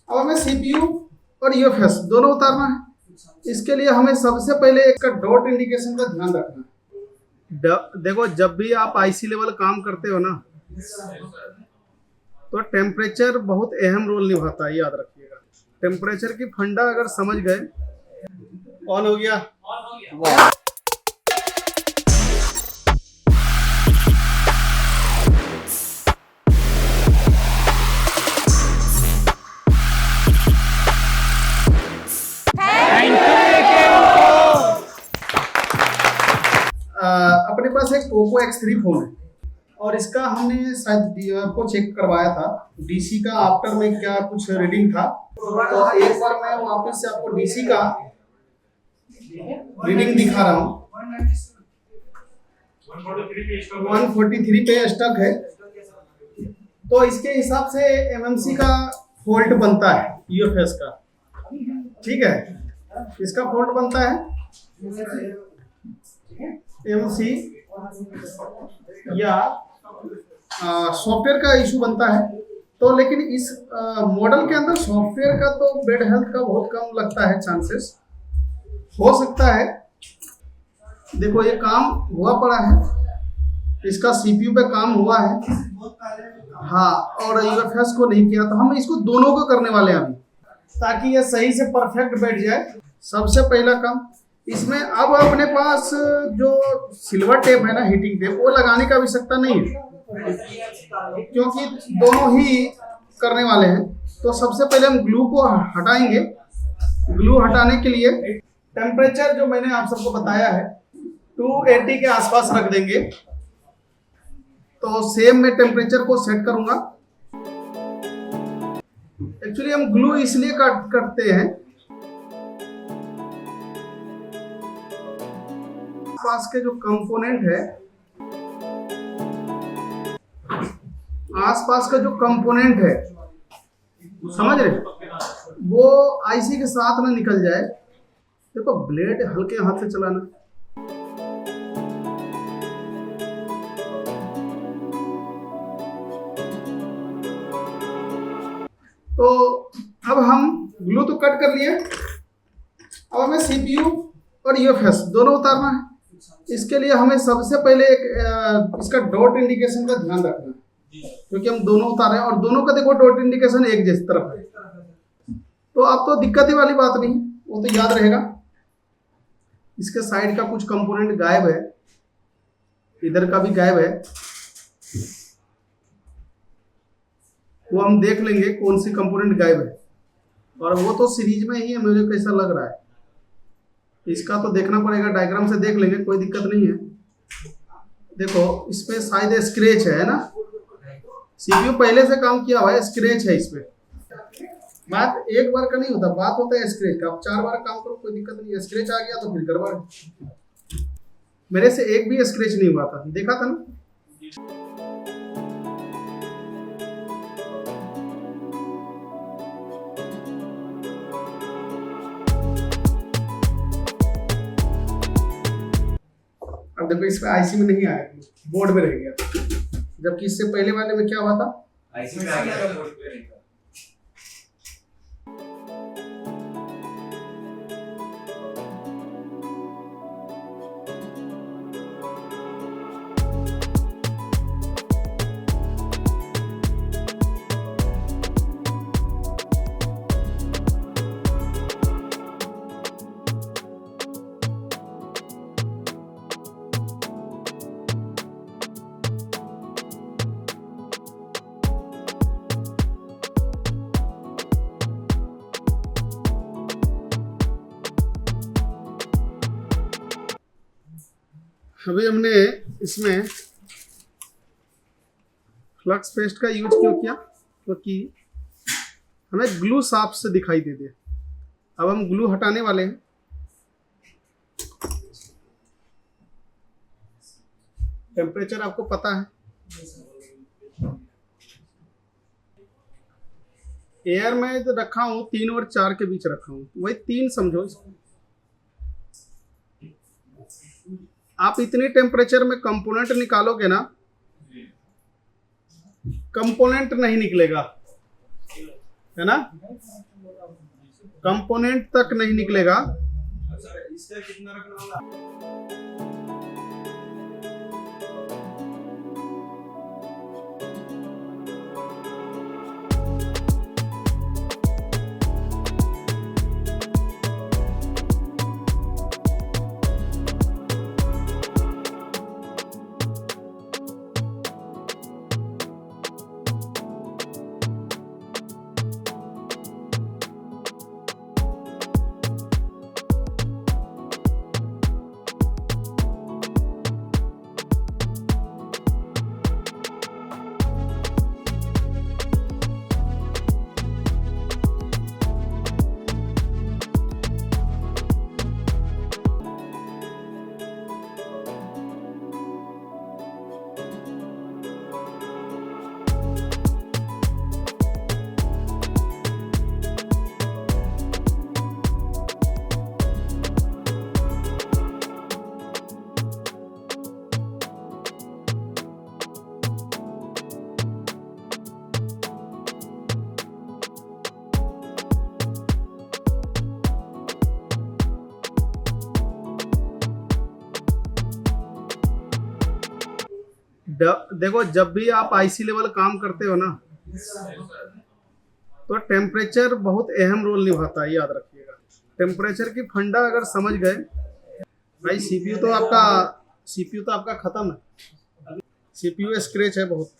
अब हमें सीपीयू और यूएफएस दोनों उतारना है। इसके लिए हमें सबसे पहले एक का डॉट इंडिकेशन का ध्यान रखना है। देखो, जब भी आप आईसी लेवल काम करते हो ना, तो टेम्परेचर बहुत अहम रोल निभाता है, याद रखिएगा। टेम्परेचर की फंडा अगर समझ गए। ऑन हो गया। अपने पास एक पोको X3 फोन है और इसका हमने शायद आपको चेक करवाया था, डीसी का आफ्टर में क्या कुछ रीडिंग था। तो एक बार मैं वापस से आपको डीसी का रीडिंग दिखा रहा हूँ। 143 पे स्टक है। तो इसके हिसाब से एमएमसी का फॉल्ट बनता है, यूएफएस का। ठीक है, इसका फॉल्ट बनता है एमएमसी या सॉफ्टवेयर का इशू बनता है। तो लेकिन इस मॉडल के अंदर सॉफ्टवेयर का तो बैड हेल्थ का बहुत कम लगता है, चांसेस हो सकता है। देखो, ये काम हुआ पड़ा है, इसका सीपीयू पे काम हुआ है, हाँ, और यूएफएस को नहीं किया। तो हम इसको दोनों को करने वाले हैं अभी, ताकि ये सही से परफेक्ट बैठ जाए। सबसे पहला काम इसमें, अब अपने पास जो सिल्वर टेप है ना, हीटिंग टेप, वो लगाने की आवश्यकता नहीं है, क्योंकि दोनों ही करने वाले हैं। तो सबसे पहले हम ग्लू को हटाएंगे। ग्लू हटाने के लिए टेम्परेचर जो मैंने आप सबको बताया है 280 के आसपास रख देंगे। तो सेम मैं टेम्परेचर को सेट करूंगा। एक्चुअली हम ग्लू इसलिए करते हैं, आसपास के जो कंपोनेंट है, आसपास का जो कंपोनेंट है, समझ रहे, वो आईसी के साथ ना निकल जाए। देखो, ब्लेड हल्के हाथ से चलाना। तो अब हम ग्लू तो कट कर लिए। अब हमें सीपीयू और यूएफएस दोनों उतारना है। इसके लिए हमें सबसे पहले एक इसका डॉट इंडिकेशन का ध्यान रखना है, क्योंकि हम दोनों उतार रहे हैं और दोनों का देखो डॉट इंडिकेशन एक जैसी तरफ है। तो अब तो दिक्कत वाली बात नहीं, वो तो याद रहेगा। इसके साइड का कुछ कंपोनेंट गायब है, इधर का भी गायब है, वो हम देख लेंगे कौन सी कंपोनेंट गायब है। और वो तो सीरीज में ही है, मुझे कैसा लग रहा है। इसका तो देखना पड़ेगा, डायग्राम से देख लेंगे, कोई दिक्कत नहीं है। देखो, इसमें शायद स्क्रैच है ना, सीपीयू पहले से काम किया हुआ है, स्क्रैच है इसमें। बात एक बार का नहीं होता, बात होता है स्क्रैच का। आप 4 बार काम करो, कोई दिक्कत नहीं है। स्क्रैच आ गया तो फिर गड़बड़ है। मेरे से एक भी स्क्रैच नहीं हुआ था, देखा था ना। अब देखो, इसमें आईसी में नहीं आया, बोर्ड में रह गया, जबकि इससे पहले वाले में क्या हुआ था, आईसी में आ गया था, बोर्ड पे नहीं था। अभी हमने इसमें फ्लक्स पेस्ट का यूज क्यों किया, क्योंकि हमें ग्लू साफ से दिखाई दे दे। अब हम ग्लू हटाने वाले हैं। टेम्परेचर आपको पता है, एयर में तो रखा हूँ 3 और 4 के बीच रखा हूँ, वही 3 समझो इसको। आप इतनी टेम्परेचर में कंपोनेंट निकालोगे ना, कंपोनेंट नहीं निकलेगा, है ना, कंपोनेंट तक नहीं निकलेगा। सर इसका कितना रखना होगा? देखो, जब भी आप आईसी लेवल काम करते हो ना, तो टेम्परेचर बहुत अहम रोल निभाता है, याद रखिएगा। टेम्परेचर की फंडा अगर समझ गए भाई, सीपीयू तो आपका खत्म है। सीपीयू स्क्रैच है बहुत।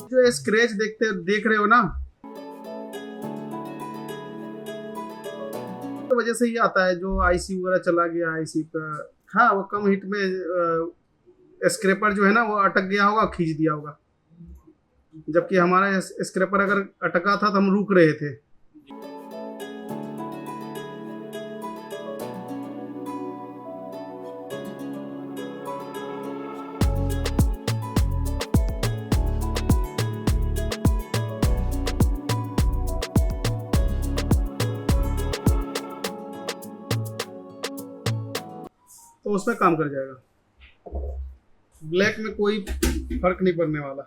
जो स्क्रैच देख रहे हो ना, तो वजह से ही आता है। जो आईसी वगैरह चला गया आईसी का, हाँ, वो कम हीट में स्क्रैपर जो है ना, वो अटक गया होगा, खींच दिया होगा। जबकि हमारा स्क्रैपर अगर अटका था तो हम रुक रहे थे। तो उसमें काम कर जाएगा। ब्लैक में कोई फर्क नहीं पड़ने वाला।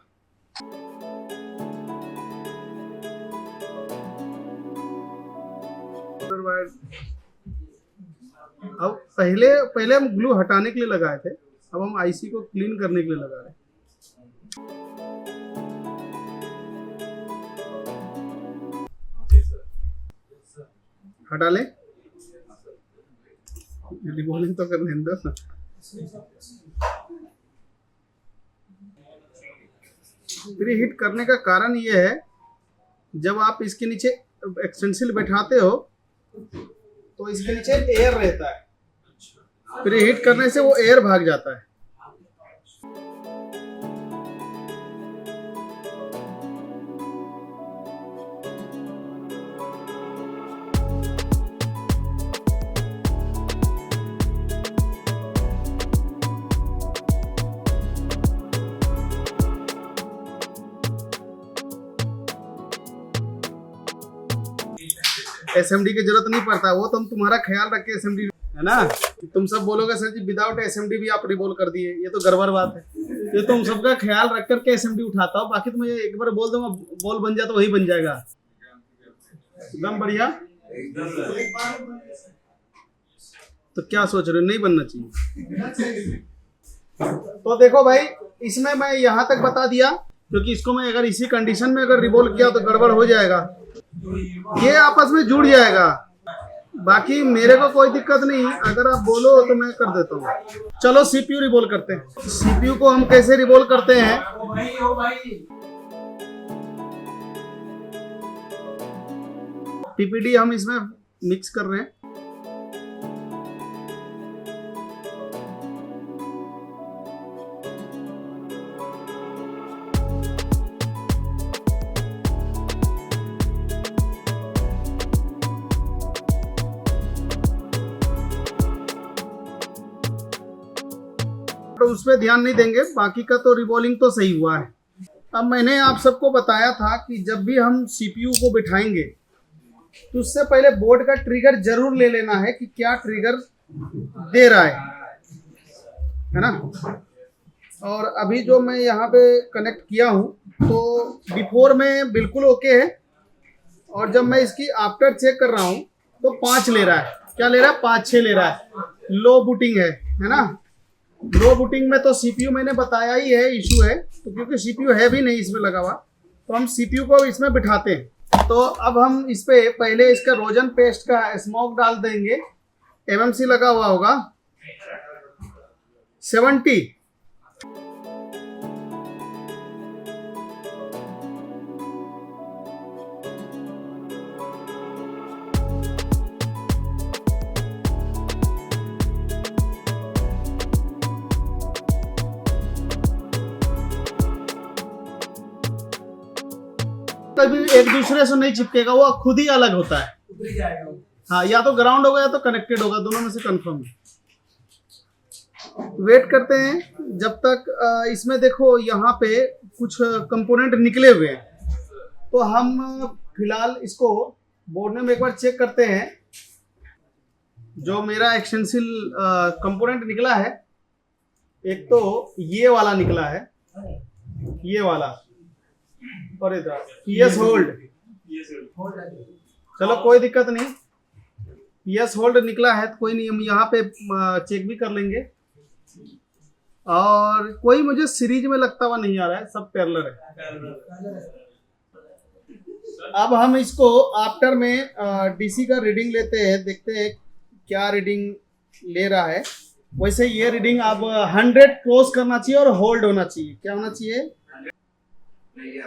अब पहले हम ग्लू हटाने के लिए लगाए थे, अब हम आईसी को क्लीन करने के लिए लगा रहे हैं। हटा ले, रिबॉलिंग तो करने दो। प्री हीट करने का कारण ये है, जब आप इसके नीचे एक्सटेंसिल बैठाते हो तो इसके नीचे एयर रहता है। प्री हीट करने से वो एयर भाग जाता है। एसएमडी की जरूरत नहीं पड़ता, वो तुम तुम्हारा ख्याल रख के एसएमडी, है ना। तुम सब बोलोगे सर जी विदाउट एसएमडी भी आप रिबॉल कर दिए, ये तो गड़बड़ बात है। ये तुम सबका ख्याल रख करके एसएमडी उठाता हूँ, बाकी तो मैं एक बार बोल दूंगा बॉल बन जाए तो वही बन जाएगा, एकदम बढ़िया। तो क्या सोच रहे हो, नहीं बनना चाहिए? तो देखो भाई, इसमें मैं यहाँ तक बता दिया, क्योंकि इसको मैं अगर इसी कंडीशन में अगर रिबॉल किया तो गड़बड़ हो जाएगा, ये आपस में जुड़ जाएगा। बाकी मेरे को कोई दिक्कत नहीं, अगर आप बोलो तो मैं कर देता हूँ। चलो सीपीयू रिबॉल करते हैं। सीपीयू को हम कैसे रिबॉल करते हैं, पीपीडी हम इसमें मिक्स कर रहे हैं। उस पर ध्यान नहीं देंगे, बाकी का तो रिवॉल्विंग तो सही हुआ है। अब मैंने आप सबको बताया था कि जब भी हम सीपीयू को बिठाएंगे तो उससे पहले बोर्ड का ट्रिगर जरूर ले लेना है कि क्या ट्रिगर दे रहा है ना। और अभी जो मैं यहाँ पे कनेक्ट किया हूँ तो बिफोर में बिल्कुल ओके है, और जब मैं इसकी आफ्टर चेक कर रहा हूँ तो 5 ले रहा है। क्या ले रहा है? 5-6 ले रहा है। लो बूटिंग है ना। लो बूटिंग में तो सीपीयू मैंने बताया ही है इशू है, तो क्योंकि सीपीयू है भी नहीं इसमें लगा हुआ, तो हम सीपीयू को इसमें बिठाते हैं। तो अब हम इस पे पहले इसका रोजन पेस्ट का स्मोक डाल देंगे। एमएमसी लगा हुआ होगा 70। कभी एक दूसरे से नहीं चिपकेगा, वो खुद ही अलग होता है। हाँ, या तो ग्राउंड होगा या तो कनेक्टेड होगा, दोनों में से कंफर्म है। वेट करते हैं जब तक इसमें देखो यहाँ पे कुछ कंपोनेंट निकले हुए हैं, तो हम फिलहाल इसको बोर्ड में एक बार चेक करते हैं। जो मेरा एक्सटेंसिल कंपोनेंट निकला है, एक तो ये वाला निकला है, ये वाला, और इधर पीएस होल्ड। चलो कोई दिक्कत नहीं, पीएस होल्ड निकला है तो कोई नहीं, हम यहाँ पे चेक भी कर लेंगे। और कोई मुझे सीरीज में लगता हुआ नहीं आ रहा है, सब पैरेलल है। अब हम इसको आफ्टर में डीसी का रीडिंग लेते हैं, देखते हैं क्या रीडिंग ले रहा है। वैसे ये रीडिंग अब 100 क्रॉस करना चाहिए और होल्ड होना चाहिए। क्या होना चाहिए?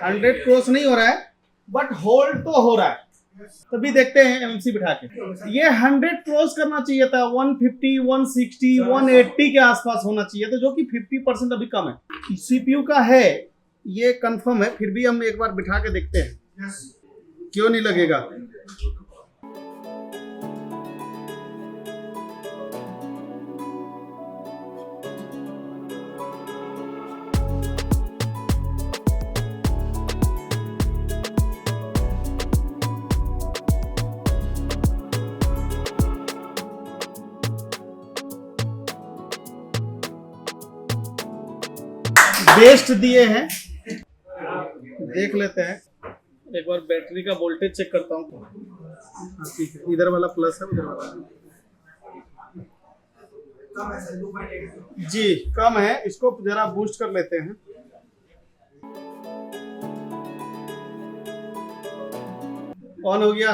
100 क्रॉस नहीं हो रहा है, बट होल्ड तो हो रहा है। तभी देखते हैं एमसी बिठा के। ये 100 क्रॉस करना चाहिए था, 150, 160, 180 के आसपास होना चाहिए, तो जो कि 50% अभी कम है। सीपीयू का है ये कंफर्म है, फिर भी हम एक बार बिठा के देखते हैं क्यों नहीं लगेगा। बेस्ट दिए हैं, देख लेते हैं। एक बार बैटरी का वोल्टेज चेक करता हूँ। ठीक है, इधर वाला प्लस है, उधर वाला जी कम है। इसको जरा बूस्ट कर लेते हैं। ऑन हो गया।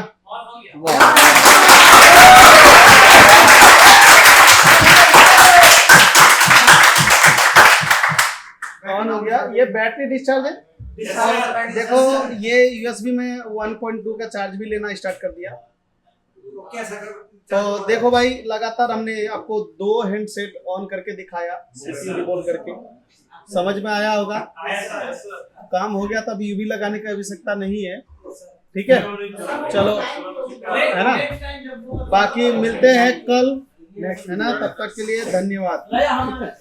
ऑन हो गया। ये बैटरी डिस्चार्ज है। देखो ये यूएसबी में 1.2 का चार्ज भी लेना स्टार्ट कर दिया। तो देखो भाई, लगातार हमने आपको 2 हैंडसेट ऑन करके दिखाया, सीपीयू रिवॉल्व करके। समझ में आया होगा, काम हो गया। तब यूवी लगाने की आवश्यकता नहीं है। ठीक है, चलो, है ना। बाकी मिलते हैं कल, है ना। तब तक के लिए धन्यवाद।